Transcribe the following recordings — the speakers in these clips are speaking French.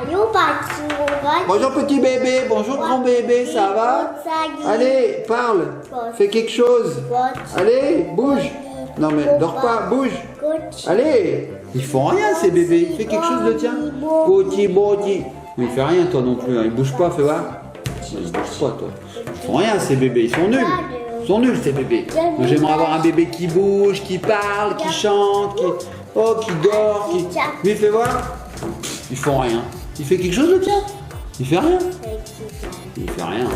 Allez, on part. Bonjour petit bébé, bonjour grand bébé, ça va? Allez, parle, fais quelque chose. Allez, bouge. Non mais dors pas, bouge. Allez, ils font rien ces bébés, fais quelque chose de tien. Boti, boti. Mais il fait rien toi non plus, hein. Il bouge pas, fais voir. Il bouge pas toi. Ils font rien ces bébés, ils sont nuls. Ils sont nuls ces bébés. Moi j'aimerais avoir un bébé qui bouge, qui parle, qui chante, qui dort, Mais fais voir. Ils font rien. Il fait quelque chose le tien? Il fait rien. Il fait rien.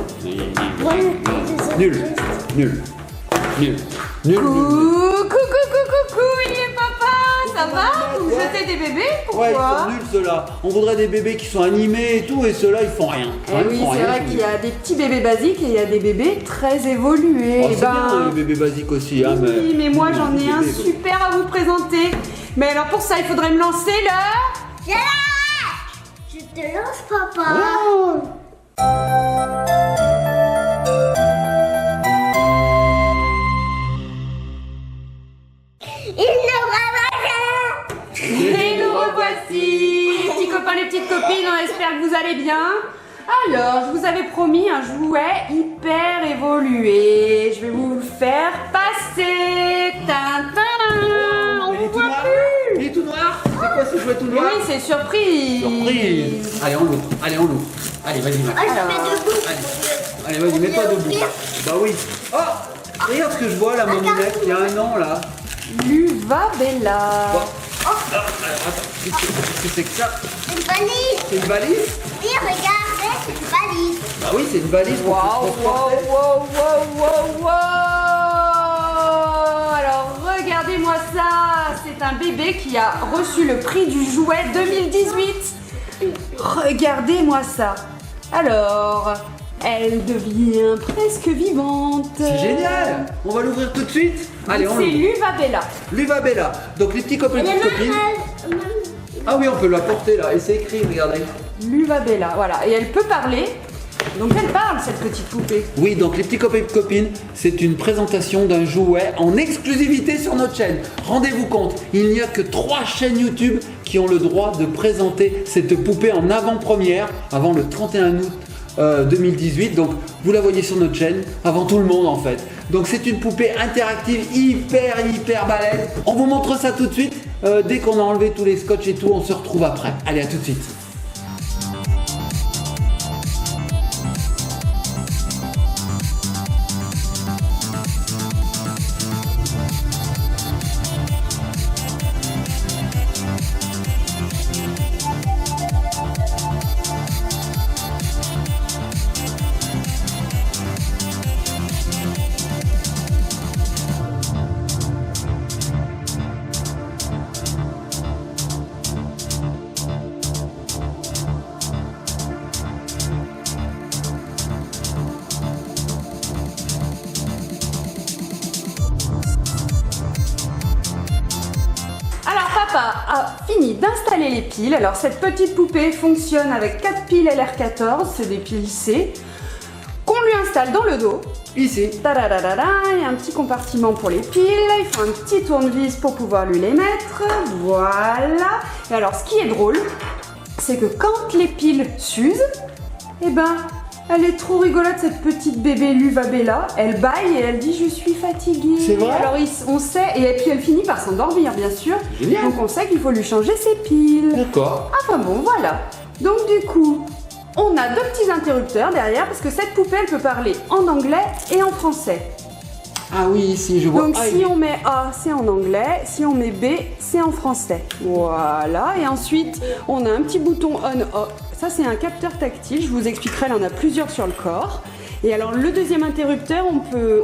Nul. Nul. Nul. Nul. Coucou, il est papa, ça va? Vous jetez des bébés? Pourquoi? Ouais, ils sont nuls ceux-là. On voudrait des bébés qui sont animés et tout, et ceux-là ils font rien. Oui, c'est vrai qu'il y a des petits bébés basiques et il y a des bébés très évolués. C'est bien les bébés basiques aussi. Hein, oui, mais moi j'en ai un super à vous présenter. Mais alors pour ça, il faudrait me lancer le... Je te lance, papa. Oh. Et nous revoici, petits copains, les petites copines, on espère que vous allez bien. Alors, je vous avais promis un jouet hyper évolué. Je vais vous le faire passer. On Il est vous tout voit noir. plus. Il est tout noir. C'est quoi ce jouet tout noir? Oui, c'est surprise. Surprise. Allez, on l'ouvre. Allez, on l'ouvre. Allez, vas-y, Max. Allez, vas-y, mets-toi debout. Bah oui. Oh, regarde ce que je vois là, mon lunette. Il y a un an là. L'Uvabella. Bon. Alors, attends. Qu'est-ce que c'est que ça? Une valise. C'est une valise? Oui, regarde, c'est une valise. Bah oui, c'est une valise pour transporter. Wow. Alors, regardez-moi ça. C'est un bébé qui a reçu le prix du jouet 2018. Regardez-moi ça. Alors, elle devient presque vivante. C'est génial. On va l'ouvrir tout de suite. Allez, on C'est l'ouvre. l'Uvabella. L'Uvabella. Donc les petits copains et petites copines. Ah oui, on peut la porter là. Et c'est écrit, regardez. L'Uvabella, voilà. Et elle peut parler. Donc elle parle, cette petite poupée. Oui, donc les petits copains et copines, c'est une présentation d'un jouet en exclusivité sur notre chaîne. Rendez-vous compte, il n'y a que 3 chaînes YouTube qui ont le droit de présenter cette poupée en avant-première avant le 31 août 2018. Donc vous la voyez sur notre chaîne avant tout le monde en fait. Donc c'est une poupée interactive hyper balèze. On vous montre ça tout de suite. Dès qu'on a enlevé tous les scotch et tout, on se retrouve après. Allez, à tout de suite. Papa a fini d'installer les piles. Alors cette petite poupée fonctionne avec 4 piles LR14, c'est des piles C, qu'on lui installe dans le dos. Ici. Tadadadada, il y a un petit compartiment pour les piles, il faut un petit tournevis pour pouvoir lui les mettre. Voilà. Et alors ce qui est drôle, c'est que quand les piles s'usent, eh ben, elle est trop rigolote cette petite bébé L'Uvabella. Elle bâille et elle dit je suis fatiguée. C'est vrai? Alors on sait, et puis elle finit par s'endormir bien sûr. Génial. Donc on sait qu'il faut lui changer ses piles. D'accord. Enfin bon voilà. Donc du coup, on a 2 petits interrupteurs derrière parce que cette poupée elle peut parler en anglais et en français. Ah oui, ici je vois. Donc si on met A, c'est en anglais, si on met B, c'est en français. Voilà, et ensuite on a un petit bouton on-off. Ça c'est un capteur tactile, je vous expliquerai, il en a plusieurs sur le corps. Et alors le deuxième interrupteur,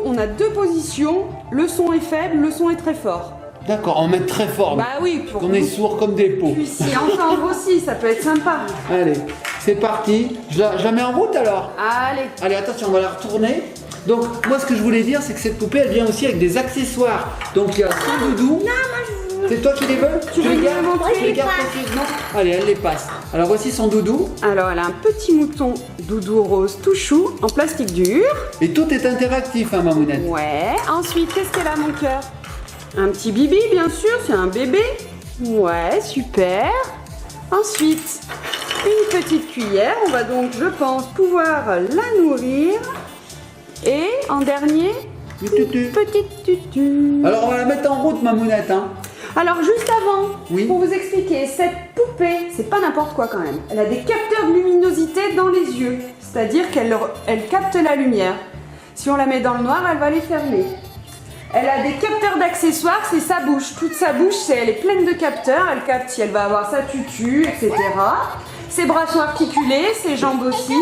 on a 2 positions, le son est faible, le son est très fort. D'accord, on met très fort. Bah oui, pour on est sourd comme des pots. Puis si entendre aussi, ça peut être sympa. Allez, c'est parti. Je la mets en route alors. Allez. Allez, attention, on va la retourner. Donc, moi, ce que je voulais dire, c'est que cette poupée, elle vient aussi avec des accessoires. Donc, il y a son doudou. Non, moi je veux. C'est toi qui les veux? Tu veux les montrer? Tu les gardes précieusement. Allez, elle les passe. Alors, voici son doudou. Alors elle a un petit mouton doudou rose tout chou en plastique dur. Et tout est interactif, hein, Mamounette. Ouais. Ensuite, qu'est-ce qu'elle a mon cœur? Un petit bibi, bien sûr, c'est un bébé. Ouais, super. Ensuite, une petite cuillère. On va donc, je pense, pouvoir la nourrir. Et en dernier, Du tutu. petite tutu. Alors on va la mettre en route, Mamounette. Hein. Alors juste avant, Oui. pour vous expliquer, cette poupée, c'est pas n'importe quoi quand même. Elle a des capteurs de luminosité dans les yeux, c'est-à-dire qu'elle capte la lumière. Si on la met dans le noir, elle va les fermer. Elle a des capteurs d'accessoires, c'est sa bouche. Toute sa bouche, elle est pleine de capteurs. Elle capte si elle va avoir sa tutu, etc. Ses bras sont articulés, ses jambes aussi.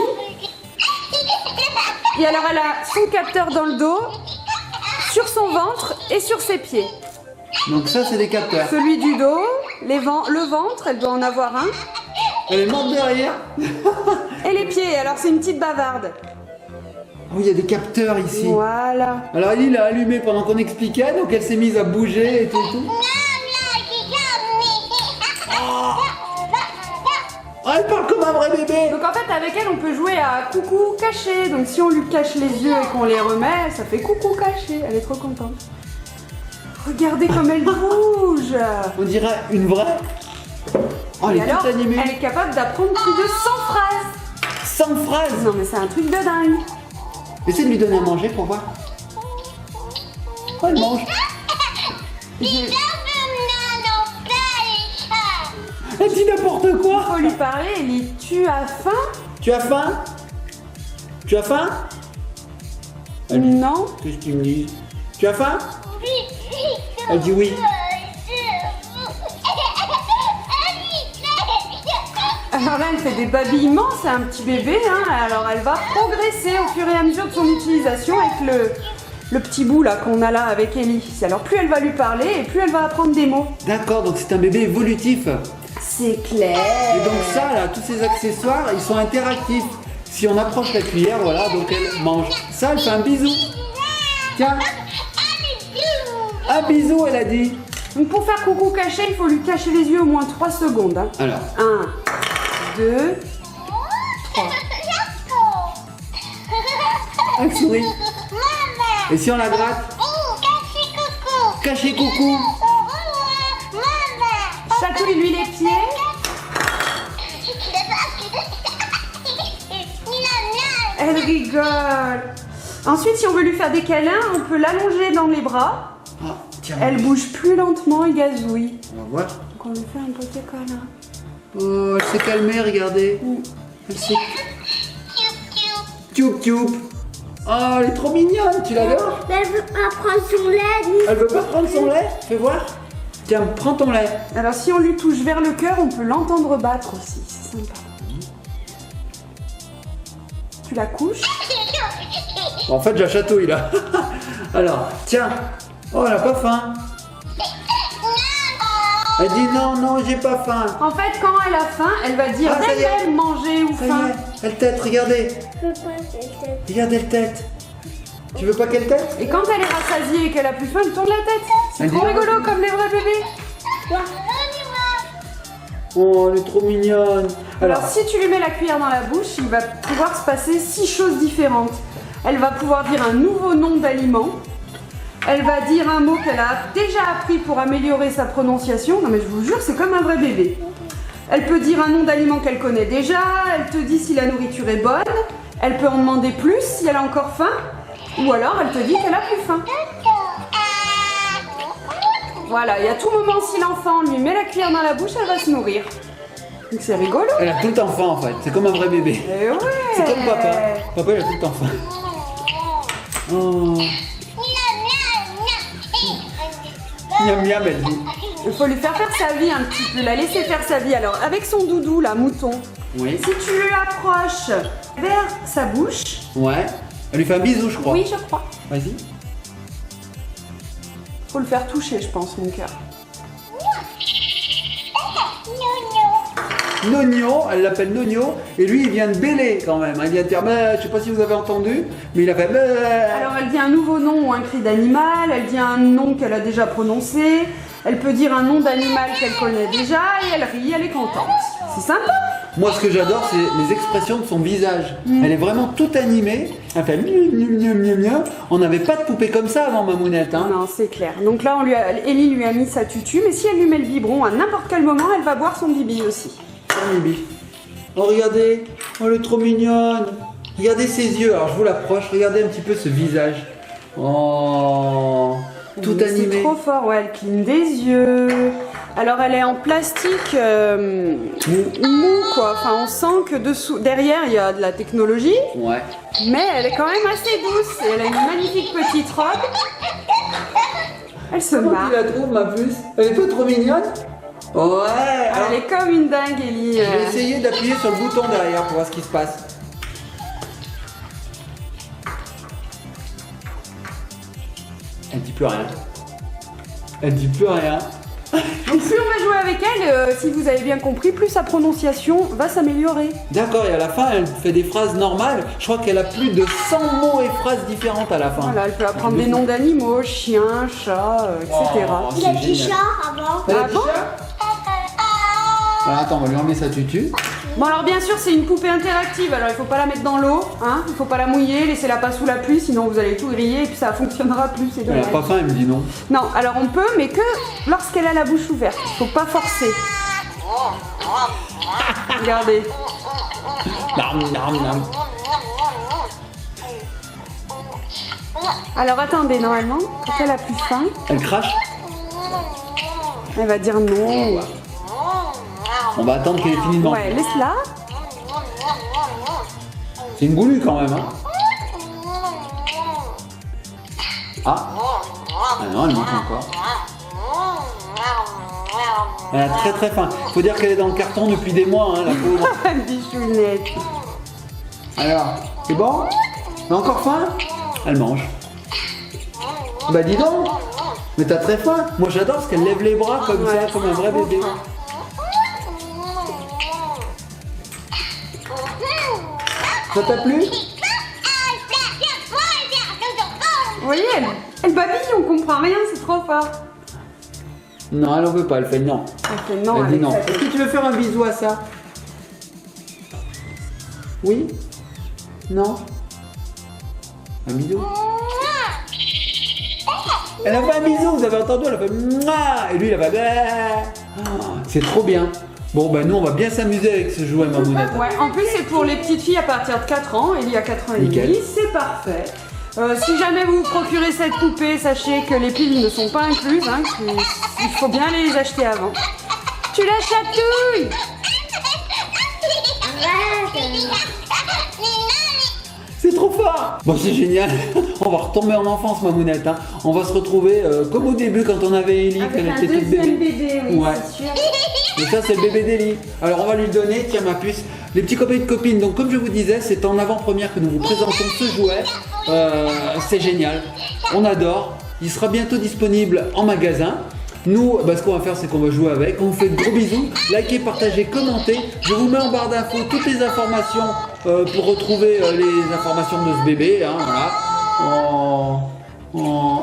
Et alors elle a son capteur dans le dos, sur son ventre et sur ses pieds. Donc ça, c'est des capteurs. Celui du dos, le ventre, elle doit en avoir un. Elle est morte derrière. Et les pieds, alors c'est une petite bavarde. Oh, il y a des capteurs ici. Voilà. Alors Ellie l'a allumé pendant qu'on expliquait, donc elle s'est mise à bouger et tout. Oh, elle parle comme un vrai bébé. Donc en fait avec elle on peut jouer à coucou caché. Donc si on lui cache les yeux et qu'on les remet, ça fait coucou caché. Elle est trop contente. Regardez comme elle bouge. On dirait une vraie. Oh, elle Et est alors, toute animée. elle est capable d'apprendre plus de 100 phrases. 100 phrases. Non mais c'est un truc de dingue. Essaye de lui donner à manger pour voir. Oh, elle mange. Elle dit n'importe quoi. Faut lui parler, elle dit tu as faim? Tu as faim? Tu as faim? Non. Qu'est-ce qu'ils me disent? Tu as faim? Elle dit oui. Alors là elle fait des babillements, c'est un petit bébé, hein. Alors elle va progresser au fur et à mesure de son utilisation avec le petit bout là qu'on a là avec Ellie. Alors plus elle va lui parler et plus elle va apprendre des mots. D'accord, donc c'est un bébé évolutif. C'est clair. Et donc ça, là, tous ces accessoires, ils sont interactifs. Si on approche la cuillère, voilà, donc elle mange. Ça, elle fait un bisou. Tiens, un bisou, elle a dit. Donc pour faire coucou caché, il faut lui cacher les yeux au moins 3 secondes. Hein. Alors, 1, 2, 3. elle sourit. Et si on la gratte? Cachez coucou. Chatouille-lui les pieds. Elle rigole. Ensuite, si on veut lui faire des câlins, on peut l'allonger dans les bras. Ah, tiens, Elle bouge plus lentement et gazouille. on va voir. Donc on lui fait un petit câlin. Oh, elle s'est calmée, regardez. Elle s'est... Tchoup, tchoup. Oh, elle est trop mignonne, tu l'adores? Elle veut pas prendre son lait. Elle veut pas prendre son lait? Fais voir. Tiens, prends ton lait. Alors si on lui touche vers le cœur, on peut l'entendre battre aussi. C'est sympa. Tu la couches. En fait, je la chatouille là. Alors, tiens. Oh, elle a pas faim. Elle dit non, non, j'ai pas faim. En fait, quand elle a faim, elle va dire Ah, ça y est. d'elle-même manger ou Ça y faim. est, elle tète, regardez. Je veux pas cette tête. Regarde, elle tète. Tu veux pas qu'elle tète? Et quand elle est rassasiée et qu'elle a plus faim, elle tourne la tête. C'est Elle trop dit- rigolo comme les vrais bébés. Oh, elle est trop mignonne. Alors si tu lui mets la cuillère dans la bouche, il va pouvoir se passer 6 choses différentes. Elle va pouvoir dire un nouveau nom d'aliment. Elle va dire un mot qu'elle a déjà appris pour améliorer sa prononciation. Non mais je vous jure, c'est comme un vrai bébé. Elle peut dire un nom d'aliment qu'elle connaît déjà. Elle te dit si la nourriture est bonne. Elle peut en demander plus si elle a encore faim. Ou alors elle te dit qu'elle a plus faim. Voilà, et à tout moment, si l'enfant lui met la cuillère dans la bouche, elle va se nourrir. Donc c'est rigolo. Elle a tout le temps faim en fait. C'est comme un vrai bébé. Eh ouais. C'est comme papa. Papa, il a tout le temps faim. Oh. Miam miam, elle dit. Il faut lui faire sa vie un petit peu, la laisser faire sa vie. Alors, avec son doudou, là, mouton, Oui. si tu lui approches vers sa bouche, Ouais. Elle lui fait un bisou, je crois. oui, je crois. Vas-y. Faut le faire toucher, je pense, mon cœur. Nogno, elle l'appelle Nogno, et lui il vient de bêler quand même. Il vient de dire, bah, je sais pas si vous avez entendu, mais il a fait. Bah. Alors, elle dit un nouveau nom ou un cri d'animal, elle dit un nom qu'elle a déjà prononcé, elle peut dire un nom d'animal qu'elle connaît déjà, et elle rit, elle est contente. C'est sympa. Moi, ce que j'adore, c'est les expressions de son visage. Elle est vraiment toute animée. Elle fait miam miam miam miam. On n'avait pas de poupée comme ça avant, Mamounette. Hein. Non, c'est clair. Donc là, Ellie lui a mis sa tutu, mais si elle lui met le biberon à n'importe quel moment, elle va boire son bibi aussi. Tiens, Bibi. Oh, regardez. Oh, elle est trop mignonne. Regardez ses yeux. Alors, je vous l'approche. Regardez un petit peu ce visage. Oh, tout Mais animé. C'est trop fort, ouais, elle cligne des yeux. Alors elle est en plastique mou quoi. Enfin on sent que dessous, derrière il y a de la technologie, Ouais. mais elle est quand même assez douce. Et elle a une magnifique petite robe. Elle se Comment marre. tu la trouves, ma puce? Elle est pas trop mignonne? Ouais. Alors, Elle est comme une dingue, Ellie. je vais essayer d'appuyer sur le bouton derrière pour voir ce qui se passe. Elle dit plus rien. Elle dit plus rien. Donc plus on va jouer avec elle, si vous avez bien compris, plus sa prononciation va s'améliorer. D'accord, et à la fin, elle fait des phrases normales. Je crois qu'elle a plus de 100 mots et phrases différentes à la fin. Voilà, elle peut apprendre des noms d'animaux, chiens, chats, etc. Oh, Il a c'est dit génial. chat avant. Elle a Ah dit bon chat? Alors, attends, on va lui enlever sa tutu. Bon alors bien sûr c'est une poupée interactive, alors il faut pas la mettre dans l'eau, hein, il faut pas la mouiller, laissez-la pas sous la pluie, sinon vous allez tout griller et puis ça fonctionnera plus, c'est Elle a dommage. pas faim, elle me dit non. Non, alors on peut, mais que lorsqu'elle a la bouche ouverte, faut pas forcer. Regardez. Nam, nam, nam. Alors attendez, normalement, quand elle a plus faim, Elle crache. elle va dire non. On va attendre qu'elle ait fini de manger. Ouais, laisse-la. C'est une goulue quand même, hein. Ah. Ah non, elle mange encore. Elle a très très faim. Faut dire qu'elle est dans le carton depuis des mois, hein, la pauvre. Bichounette. Alors, c'est bon? Elle a encore faim? Elle mange. Bah dis donc. Mais t'as très faim. Moi j'adore parce qu'elle lève les bras comme ça, comme un vrai bébé. Ça t'a plu? Vous voyez, elle babille, on comprend rien, c'est trop fort. Non, elle en veut pas, elle fait non. Elle fait non Elle dit avec non. sa Est-ce tête. que tu veux faire un bisou à ça? Oui? Non? Un bisou? Elle a fait un bisou, vous avez entendu? Elle a fait mouah, et lui il a fait bah. C'est trop bien. Bon ben nous on va bien s'amuser avec ce jouet mamounette. Ouais, en plus c'est pour les petites filles à partir de 4 ans, Ellie a 4 ans et Nickel. demi, c'est parfait. Si jamais vous vous procurez cette poupée, sachez que les piles ne sont pas incluses, hein, il faut bien les acheter avant. Tu la chatouilles! C'est trop fort. Bon c'est génial. On va retomber en enfance mamounette. Hein. On va se retrouver comme au début quand on avait Ellie, Avec qu'elle un était toute deuxième bébé. bébé, oui, Ouais. c'est sûr. Et ça c'est le bébé d'Ellie. Alors on va lui le donner, tiens ma puce. Les petits copains et copines, donc comme je vous disais, c'est en avant-première que nous vous présentons ce jouet. C'est génial. On adore. Il sera bientôt disponible en magasin. Nous, bah, ce qu'on va faire, c'est qu'on va jouer avec. On vous fait de gros bisous. Likez, partagez, commentez. Je vous mets en barre d'infos toutes les informations pour retrouver les informations de ce bébé. Hein, voilà.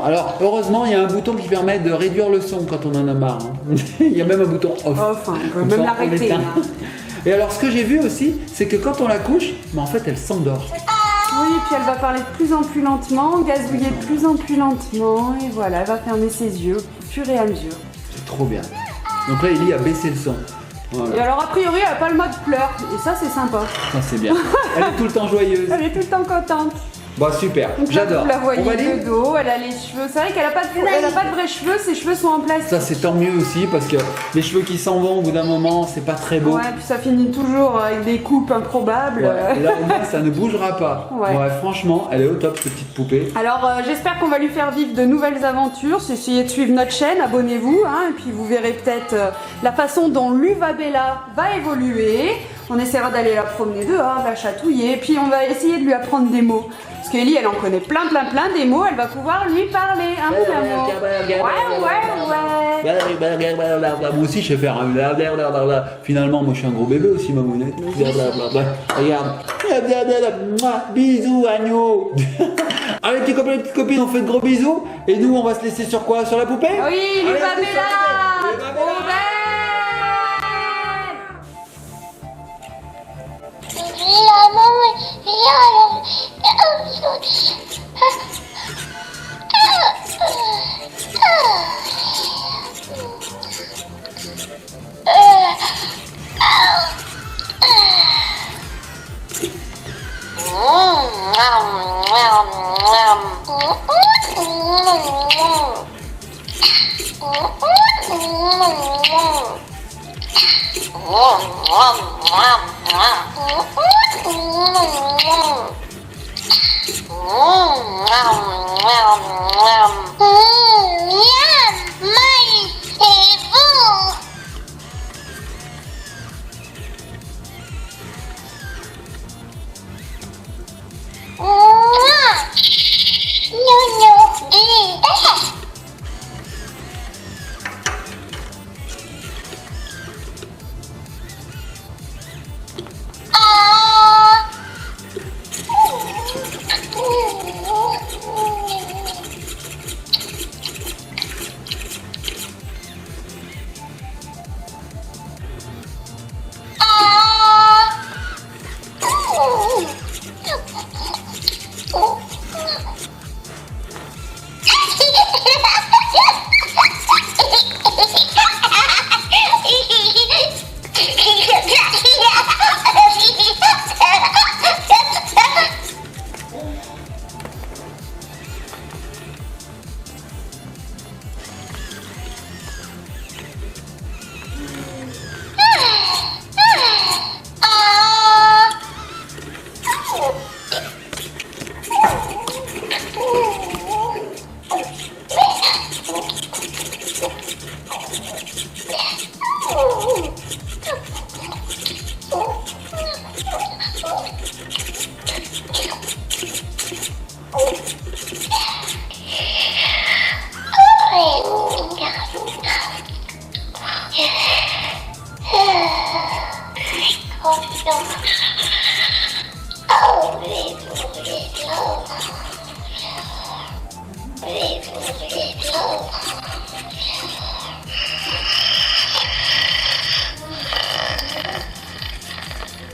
Alors, heureusement, il y a un bouton qui permet de réduire le son quand on en a marre. Hein. Il y a même un bouton off. Off, hein, on peut Comme même ça, on l'arrêter. l'éteint. Hein. Et alors, ce que j'ai vu aussi, c'est que quand on la couche, bah, en fait, elle s'endort. Oui, puis elle va parler de plus en plus lentement, gazouiller de plus en plus lentement, et voilà, elle va fermer ses yeux au fur et à mesure. C'est trop bien. Donc là, Ellie a baissé le son. Voilà. Et alors, a priori, elle n'a pas le mode pleurs, et ça, c'est sympa. Ça, c'est bien. Elle est tout le temps joyeuse. Elle est tout le temps contente. Bon, super. Donc là, J'adore. vous la voyez On va de lire. dos, elle a les cheveux. C'est vrai qu'elle n'a pas, pas de vrais cheveux, ses cheveux sont en plastique. Ça, c'est tant mieux aussi parce que les cheveux qui s'en vont au bout d'un moment, c'est pas très beau. Ouais, puis ça finit toujours avec des coupes improbables. Ouais. Et là, au moins, ça ne bougera pas. Ouais. Franchement, elle est au top, cette petite poupée. Alors j'espère qu'on va lui faire vivre de nouvelles aventures. Essayez de suivre notre chaîne, abonnez-vous, hein, et puis vous verrez peut-être la façon dont l'Uva Bella va évoluer. On essaiera d'aller la promener dehors, de la chatouiller, et puis on va essayer de lui apprendre des mots. Parce qu'Ellie, elle en connaît plein des mots, elle va pouvoir lui parler. Hein, mon amour. Ouais. Moi aussi, je sais faire un blablabla. Finalement, moi, je suis un gros bébé aussi, mamounette. Blablabla. Regarde. Mouah, bisous, agneau. Allez, petits copains et petites copines, on fait de gros bisous. Et nous, on va se laisser sur quoi? Sur la poupée? Oui, Allez, l'Uva on se laisse sur la Bella. poupée. L'Uva Trop Bella. belle. Ah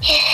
Yeah.